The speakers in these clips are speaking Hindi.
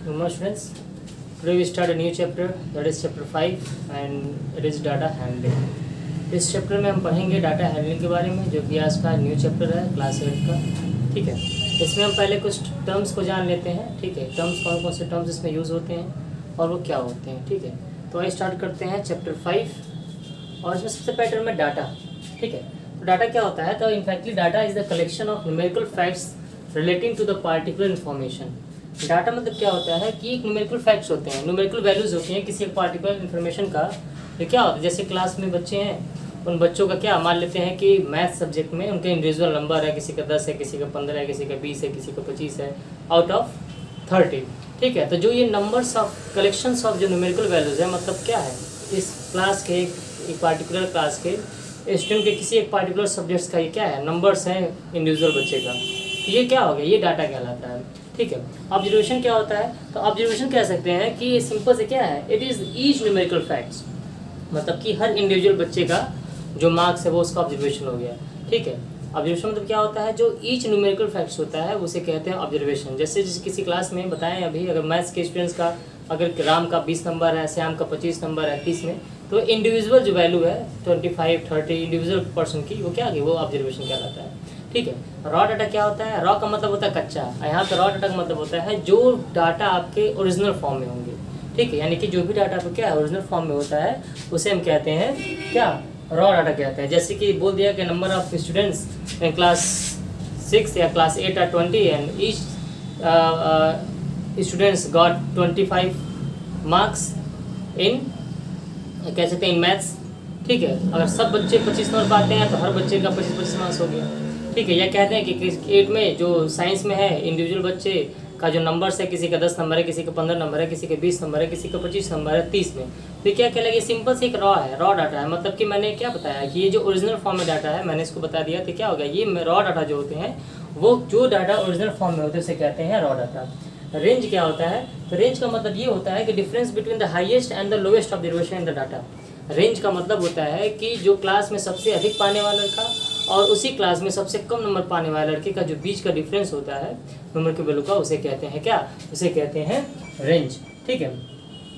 Good morning, students. Today we start a new chapter, that is chapter 5 and it is data handling. इस चैप्टर में हम पढ़ेंगे डाटा हैंडलिंग के बारे में, जो कि आज का न्यू चैप्टर है क्लास 8 का। ठीक है, इसमें हम पहले कुछ टर्म्स को जान लेते हैं। ठीक है, टर्म्स कौन कौन से टर्म्स इसमें यूज़ होते हैं और वो क्या होते हैं। ठीक है, तो आइए स्टार्ट करते हैं चैप्टर 5 और इसमें सबसे पहले टर्म है डाटा। ठीक है, तो डाटा क्या होता है? तो इनफैक्टली data is the collection of numerical facts relating to the particular information. Data मतलब क्या होता है कि एक न्यूमेरिकल फैक्ट्स होते हैं, न्यूमेरिकल वैल्यूज़ होती हैं किसी एक पार्टिकुलर इन्फॉर्मेशन का। ये क्या होता है, जैसे क्लास में बच्चे हैं, उन बच्चों का क्या मान लेते हैं कि मैथ सब्जेक्ट में उनके इंडिविजुअल नंबर है, किसी का 10 है, किसी का 15 है, किसी का 20 है, किसी का 25 है आउट ऑफ 30। ठीक है, तो जो ये नंबर्स ऑफ कलेक्शंस ऑफ जो न्यूमेरिकल वैल्यूज़ है, मतलब क्या है, इस क्लास के एक पार्टिकुलर क्लास के स्टूडेंट के किसी एक पार्टिकुलर सब्जेक्ट्स का ये क्या है, नंबर्स हैं इंडिविजुअल बच्चे का। तो ये क्या हो गया, ये डाटा कहलाता है। ठीक है, ऑब्जर्वेशन क्या होता है? तो ऑब्जर्वेशन कह सकते हैं कि ये सिंपल से क्या है, it is each numerical facts, मतलब कि हर इंडिविजुअल बच्चे का जो मार्क्स है वो उसका ऑब्जर्वेशन हो गया। ठीक है, ऑब्जर्वेशन मतलब क्या होता है, जो ईच न्यूमेरिकल फैक्ट्स होता है उसे कहते हैं ऑब्जर्वेशन। जैसे किसी क्लास में बताएं अभी, अगर मैथ्स के स्टूडेंट्स का अगर राम का 20 नंबर है, श्याम का 25 नंबर है 30 में, तो इंडिविजुअल जो वैल्यू है 25, 30 इंडिविजुअल पर्सन की, वो क्या है, वो ऑब्जर्वेशन कहलाता है। ठीक है, रॉ डाटा क्या होता है? रॉ का मतलब होता है कच्चा, यहाँ पे रॉ डाटा का मतलब होता है जो डाटा आपके ओरिजिनल फॉर्म में होंगे। ठीक है, यानी कि जो भी डाटा आपको क्या है ओरिजिनल फॉर्म में होता है उसे हम कहते हैं क्या, रॉ डाटा कहते हैं। जैसे कि बोल दिया कि number of students in class 6 या class 8 are 20 and each students got 25 marks in, कह सकते हैं इन मैथ्स। ठीक है, अगर सब बच्चे 25 नंबर पाते हैं तो हर बच्चे का 25 मार्क्स हो गया। ठीक है, या कहते हैं कि 8 में जो साइंस में है इंडिविजुअल बच्चे का जो नंबर्स है, किसी का 10 नंबर है, किसी का 15 नंबर है, किसी का 20 नंबर है, किसी का 25 नंबर है 30 में, तो क्या कहलाएगा, सिंपल से एक रॉ है, रॉ डाटा है। मतलब कि मैंने क्या बताया कि ये जो ओरिजिनल फॉर्म में डाटा है, मैंने इसको बता दिया, तो क्या होगा, ये रॉ डाटा जो होते हैं वो जो डाटा ओरिजिनल फॉर्म में होते हैं उसे कहते हैं रॉ डाटा। रेंज क्या होता है? तो रेंज का मतलब ये होता है कि difference between the highest and the lowest observation in the data. Range का मतलब होता है कि जो क्लास में सबसे अधिक पाने वाला लड़का और उसी क्लास में सबसे कम नंबर पाने वाले लड़के का जो बीच का डिफरेंस होता है नंबर के वैल्यू का, उसे कहते हैं क्या, उसे कहते हैं रेंज। ठीक है,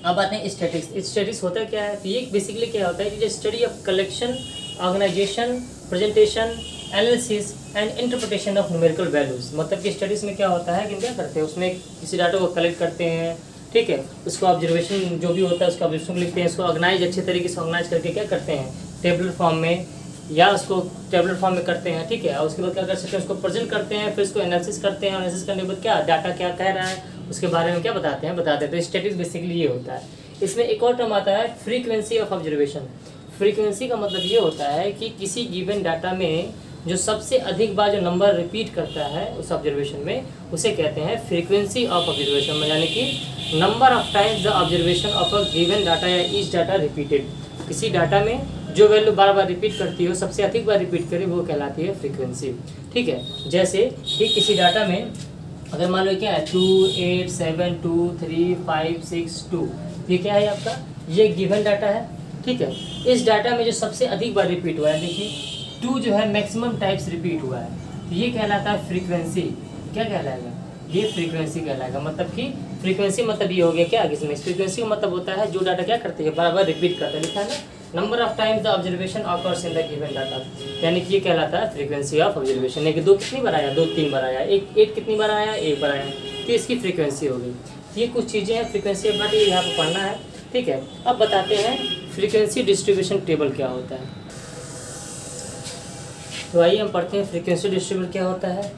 अब आते हैं स्टैटिस्टिक्स। स्टैटिस्टिक्स होता क्या है? तो ये बेसिकली क्या होता है कि जो study of collection, organisation, presentation, analysis and interpretation of numerical values. मतलब कि स्टडीज में क्या होता है कि क्या करते हैं, उसमें किसी डाटा को कलेक्ट करते हैं। ठीक है, उसको ऑब्जर्वेशन जो भी होता है उसका ऑब्जर्वेशन लिखते हैं, उसको ऑर्गेनाइज अच्छे तरीके से ऑर्गेनाइज करके क्या करते हैं, टेबलर फॉर्म में या उसको टेबलर फॉर्म में करते हैं। ठीक है, और उसके बाद क्या कर सकते हैं, उसको प्रेजेंट करते हैं, फिर उसको एनालिसिस करते हैं, एनालिसिस करने के बाद क्या डाटा क्या कह रहा है उसके बारे में क्या बताते हैं। तो स्टैटिस्टिक्स बेसिकली ये होता है। इसमें एक और टर्म आता है फ्रीक्वेंसी ऑफ ऑब्जर्वेशन। फ्रीक्वेंसी का मतलब ये होता है कि किसी गिवन डाटा में जो सबसे अधिक बार जो नंबर रिपीट करता है उस ऑब्जर्वेशन में, उसे कहते हैं फ्रीक्वेंसी ऑफ ऑब्जर्वेशन में, यानी कि number of times the observation of a given data या ईच डाटा रिपीटेड। किसी डाटा में जो वैल्यू बार बार रिपीट करती हो, सबसे अधिक बार रिपीट करे, वो कहलाती है फ्रीक्वेंसी। ठीक है, जैसे कि किसी डाटा में अगर मान लो क्या है 2 8 7 2 3 5 6 2, ये क्या है आपका, ये गिवन डाटा है। ठीक है, इस डाटा में जो सबसे अधिक बार रिपीट हुआ है, देखिए 2 जो है मैक्सिमम टाइप्स रिपीट हुआ है, तो ये कहलाता है फ्रीक्वेंसी। क्या कहलाएगा, ये फ्रीक्वेंसी कहलाएगा। मतलब कि फ्रीक्वेंसी मतलब ये हो गया क्या, किसमें फ्रीक्वेंसी का मतलब होता है जो डाटा क्या करती है, बार बार रिपीट करता है। लिखा है ना, number of times the observation occurs in the given data, यानी कि ये कहलाता है फ्रीक्वेंसी ऑफ ऑब्जर्वेशन। यानी कि 2 कितनी बार आया, 2 3 बार आया, 1 कितनी बार आया, 1 बार आया, तो इसकी फ्रीक्वेंसी हो गई। ये कुछ चीज़ें हैं फ्रीक्वेंसी के बारे में यहाँ पर पढ़ना है। ठीक है, अब बताते हैं फ्रीक्वेंसी डिस्ट्रीब्यूशन टेबल क्या होता है। तो आइए हम पढ़ते हैं फ्रीक्वेंसी डिस्ट्रीब्यूशन क्या होता है।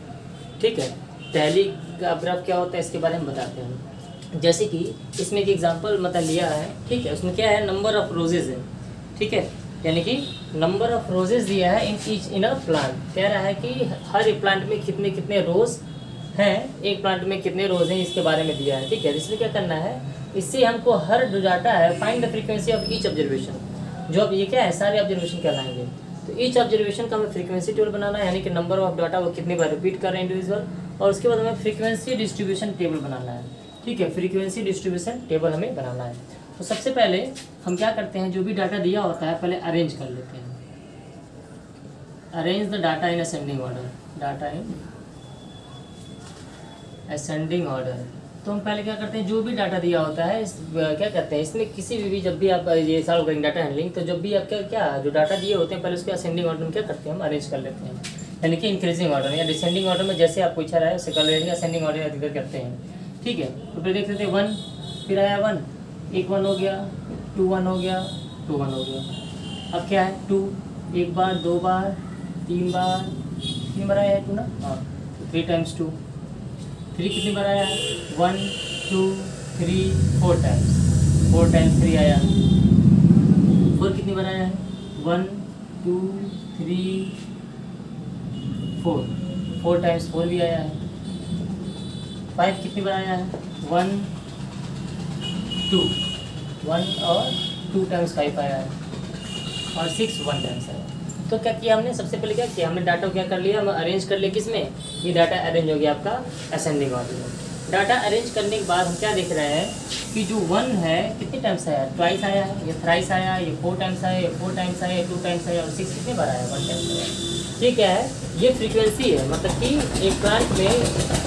ठीक है, टैली का ग्राफ क्या होता है इसके बारे में बताते हैं। जैसे कि इसमें एक एग्जांपल मतलब लिया है। ठीक है, उसमें क्या है, नंबर ऑफ रोजेज है। ठीक है, यानी कि नंबर ऑफ रोजेज दिया है इन अ प्लांट। कह रहा है कि हर एक प्लांट में कितने कितने रोज हैं, एक प्लांट में कितने रोज हैं, इसके बारे में दिया है। ठीक है, इसलिए क्या करना है, इससे हमको हर जो डाटा है find the frequency of each observation. जो अब ये क्या है, सारे ऑब्जर्वेशन कहलाएंगे। तो ईच ऑब्जर्वेशन का हमें फ्रीक्वेंसी टेबल बनाना है, यानी कि नंबर ऑफ डाटा वो कितनी बार रिपीट कर रहे हैं इंडिविजुअल, और उसके बाद हमें फ्रीक्वेंसी डिस्ट्रीब्यूशन टेबल बनाना है। ठीक है, फ्रीक्वेंसी डिस्ट्रीब्यूशन टेबल हमें बनाना है। तो सबसे पहले हम क्या करते हैं, जो भी डाटा दिया होता है पहले अरेंज कर लेते हैं। Arrange the data in ascending order, data in ascending order. तो हम पहले क्या करते हैं, जो भी डाटा दिया होता है क्या कहते हैं, इसमें किसी भी जब भी आप ये सॉल्व करेंगे डाटा हैंडलिंग, तो जब भी आप क्या जो डाटा दिए होते हैं पहले उसके असेंडिंग ऑर्डर में क्या करते हैं, हम अरेंज कर लेते हैं, यानी कि इंक्रीजिंग ऑर्डर या डिसेंडिंग ऑर्डर में जैसे आपको इच्छा रहा है उसे कर लेंगे, असेंडिंग ऑर्डर अधिकतर करते हैं। ठीक है, तो फिर देख लेते हैं 1, फिर आया 1, एक 1 हो गया, 2 1 हो गया, 2 1 हो गया। अब क्या है 2, एक बार, दो बार, तीन बार आया है 2 ना, हाँ, 3 टाइम्स 2, 3 कितनी बार आया है, 1 2 3 4 टाइम्स, 4 टाइम्स 3 आया। 4 कितनी बार आया है, 1 2 3 4, 4 टाइम्स 4 भी आया है। 5 कितनी बार आया है, 1 2, 1 और 2 टाइम्स 5 आया है, और 6 1 टाइम्स आया। तो क्या किया हमने, सबसे पहले क्या किया हमने, डाटा को क्या कर लिया, हम अरेंज कर लिया किस में, ये डाटा अरेंज हो गया आपका असेंडिंग ऑर्डर में। डाटा अरेंज करने के बाद हम क्या देख रहे हैं कि जो 1 है कितने टाइम्स आया, ट्वाइस आया, ये थ्राइस आया, ये 4 टाइम्स आया, ये 4 टाइम्स आया, 2 टाइम्स आया, और 6 कितने बार आया, 1 टाइम्स आया। ये क्या है, ये फ्रीक्वेंसी है, मतलब कि एक प्लांट में,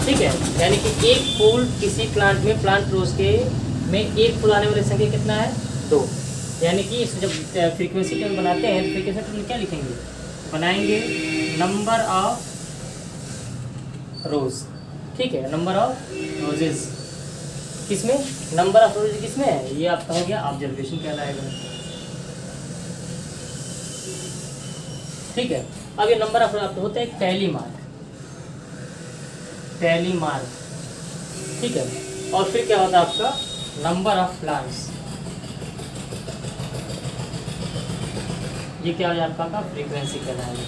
ठीक है, यानी कि एक फूल किसी प्लांट में, प्लांट रोज के में एक फूल आने वाली संख्या कितना है, 2, यानी कि जब फ्रीक्वेंसी टेबल बनाते हैं तो फ्रीक्वेंसी टेबल में क्या लिखेंगे, बनाएंगे नंबर ऑफ रोज, ठीक है, नंबर ऑफ रोजेस किसमें, नंबर ऑफ रोज किसमें है, ये आपका हो गया ऑब्जर्वेशन कहलाएगा। ठीक है, अब ये नंबर ऑफ रोज होता है टैली मार्क, ठीक है, और फिर क्या होता है आपका नंबर ऑफ प्लांट्स, ये क्या हो जाए आपका फ्रीक्वेंसी कहलाएगा।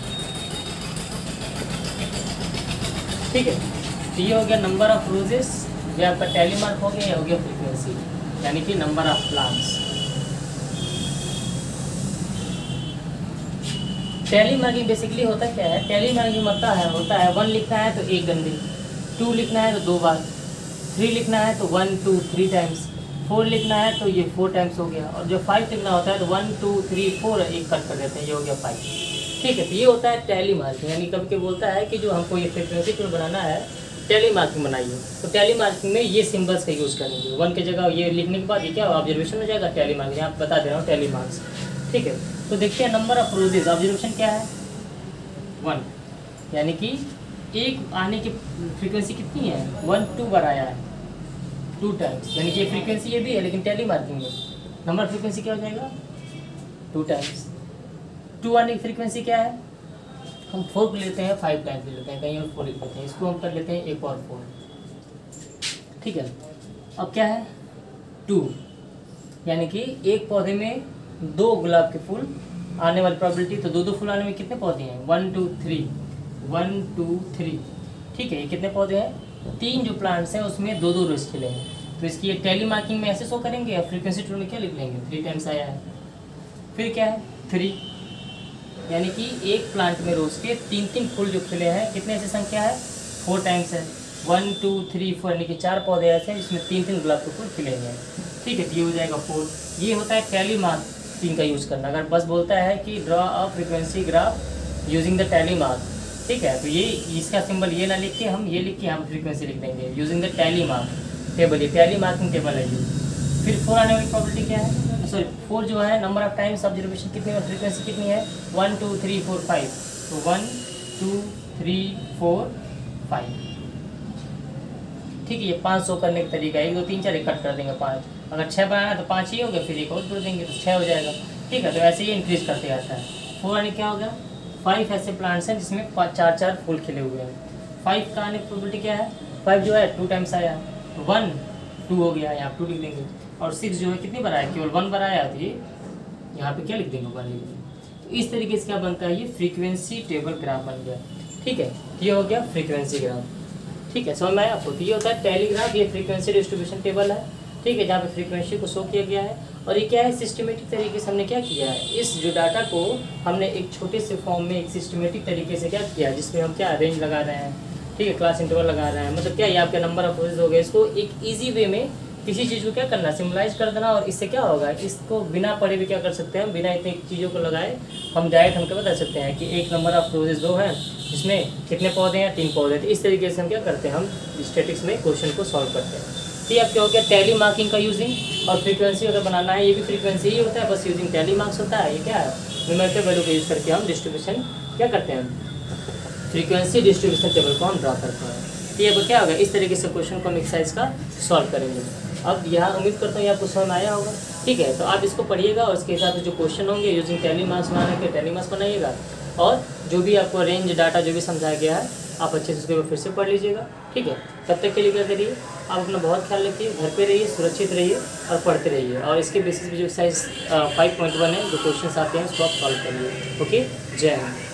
ठीक है, तो ये हो गया नंबर ऑफ रोजेस, ये आपका टैली मार्क हो गया, ये हो गया फ्रीक्वेंसी, यानी कि number of plants. Tally marking basically होता क्या है, टैली मार्किंग होता है 1 लिखना है तो 1 गंदी, 2 लिखना है तो 2 बार, 3 लिखना है तो 1 2 3 टाइम्स, 4 लिखना है तो ये 4 टाइम्स हो गया, और जो 5 लिखना होता है तो 1 2 3 4 एक कट कर देते हैं, ये हो गया 5। ठीक है, तो ये होता है टैली मार्किंग, यानी कभी कभी बोलता है कि जो हमको ये फ्रीक्वेंसी टूल बनाना है टैली मार्किंग बनाइए, तो टैली मार्किंग में ये सिंबल्स का यूज़ करेंगे। 1 की जगह ये लिखने के बाद ये क्या ऑब्जर्वेशन हो जाएगा, टैली मार्किंग, यहाँ बता दे रहा हूँ टैली मार्क्स। ठीक है, तो देखते हैं नंबर ऑफ रोजेज, ऑब्जर्वेशन क्या है 1, यानी कि एक आने की फ्रीक्वेंसी कितनी है, 1 2 बार आया है, 2 टाइम्स, यानी कि फ्रीक्वेंसी ये भी है, लेकिन टैली मार्किंग में नंबर फ्रीक्वेंसी क्या हो जाएगा 2 टाइम्स। 2 आने की फ्रीक्वेंसी क्या है, हम 4 को लेते हैं, 5 टाइम्स ले लेते हैं, कहीं और 4 लिख लेते हैं, इसको हम कर लेते हैं 1 और 4। ठीक है, अब क्या है 2, यानी कि एक पौधे में 2 गुलाब के फूल आने वाली प्रोबेबिलिटी, तो 2 फूल आने में कितने पौधे हैं, 1 2 3, 1 2 3। ठीक है, ये कितने पौधे हैं, 3 जो प्लांट्स हैं उसमें 2 रोज खिले हैं, तो इसकी ये टैली मार्किंग में ऐसे शो करेंगे, या फ्रीक्वेंसी टूल में क्या लिख लेंगे 3 टाइम्स आया है। फिर क्या है 3, यानी कि एक प्लांट में रोज के 3 फूल जो खिले हैं, कितने ऐसी संख्या है 4 टाइम्स है, 1 2 3 4, यानी कि 4 पौधे ऐसे हैं जिसमें 3 गुलाब के फूल खिले हैं। ठीक है, तो ये हो जाएगा 4। ये होता है टैली मार्किंग का यूज़ करना, अगर बस बोलता है कि draw a frequency graph using the tally mark, ठीक है, तो ये इसका सिंबल ये ना लिख के हम ये लिख के हम फ्रीक्वेंसी लिख देंगे using the tally mark table, ये टैली मार्किंग टेबल है ये। फिर 4 आने वाली प्रोबेबिलिटी क्या है, सॉरी 4 जो है नंबर ऑफ टाइम्स ऑब्जर्वेशन कितनी है, फ्रीक्वेंसी कितनी है 1 2 3 4 5, तो 1 2 3 4 5। ठीक है, ये 500 करने का तरीका है, 1 2 3 4 एक कट कर देंगे 5, अगर 6 बनाना है तो 5 ही हो गया, फिर एक और जोड़ देंगे तो 6 हो जाएगा। ठीक है, तो ऐसे ही इंक्रीज करते जाता है। 4 आने क्या हो गया, 5 ऐसे प्लांट्स हैं जिसमें 4 फूल खिले हुए हैं। 5 का आने की प्रोबेबिलिटी क्या है, 5 जो है 2 टाइम्स आया, तो 1 2 हो गया, यहाँ 2 लिख देंगे, और 6 जो है कितनी बार आया, केवल 1 बार आया, तो ये यहाँ पे क्या लिख देंगे 1 लिख देंगे। तो इस तरीके से क्या बनता है, ये फ्रीक्वेंसी टेबल ग्राफ बन गया। ठीक है, ये हो गया फ्रीक्वेंसी ग्राफ। ठीक है, समझ में आया आपको, तो ये होता है टेलीग्राफ, ये फ्रीक्वेंसी डिस्ट्रीब्यूशन टेबल है। ठीक है, जहाँ पे फ्रीक्वेंसी को शो किया गया है, और ये क्या है सिस्टमेटिक तरीके से हमने क्या किया है, इस जो डाटा को हमने एक छोटे से फॉर्म में एक सिस्टमेटिक तरीके से क्या किया है, जिसमें हम क्या रेंज लगा रहे हैं, ठीक है, क्लास इंटरवल लगा रहे हैं, मतलब क्या ये आपका नंबर ऑफ रोजेस हो गया, इसको एक ईजी वे में किसी चीज़ को क्या करना, सिम्बलाइज कर देना, और इससे क्या होगा, इसको बिना पढ़े भी क्या कर सकते हैं, बिना इतने चीज़ों को लगाए हम डायरेक्ट हम क्या बता सकते हैं कि एक नंबर ऑफ रोजेस 2 हैं, इसमें कितने पौधे हैं 3 पौधे, तो इस तरीके से हम क्या करते हैं, हम स्टैटिक्स में क्वेश्चन को सॉल्व करते हैं। ये अब क्या हो गया, टैली मार्किंग का यूजिंग। और फ्रीक्वेंसी अगर बनाना है, ये भी फ्रीक्वेंसी ही होता है, बस यूजिंग टैली मार्क्स होता है। ये क्या है, न्यूमेरिकल वैल्यू का यूज़ करके हम डिस्ट्रीब्यूशन क्या करते हैं, फ्रीक्वेंसी डिस्ट्रीब्यूशन टेबल को हम ड्रा करते हैं। ये अब क्या होगा, इस तरीके से क्वेश्चन को हम एक्सरसाइज का सॉल्व करेंगे। अब यहाँ उम्मीद करता हूँ ये आपको समझ में आया होगा। ठीक है, तो आप इसको पढ़िएगा और उसके हिसाब से जो क्वेश्चन होंगे यूजिंग टैली मार्क्स बना के टैली मार्क्स बनाइएगा। और जो भी आपको रेंज डाटा जो भी समझाया गया है आप अच्छे से उसको फिर से पढ़ लीजिएगा। ठीक है, तब तक के लिए क्या करिए, आप अपना बहुत ख्याल रखिए, घर पे रहिए, सुरक्षित रहिए और पढ़ते रहिए। और इसके बेसिस पे जो एक्सरसाइज 5.1 है, जो क्वेश्चन आते हैं उसको आप सॉल्व करिए। ओके, जय हिंद।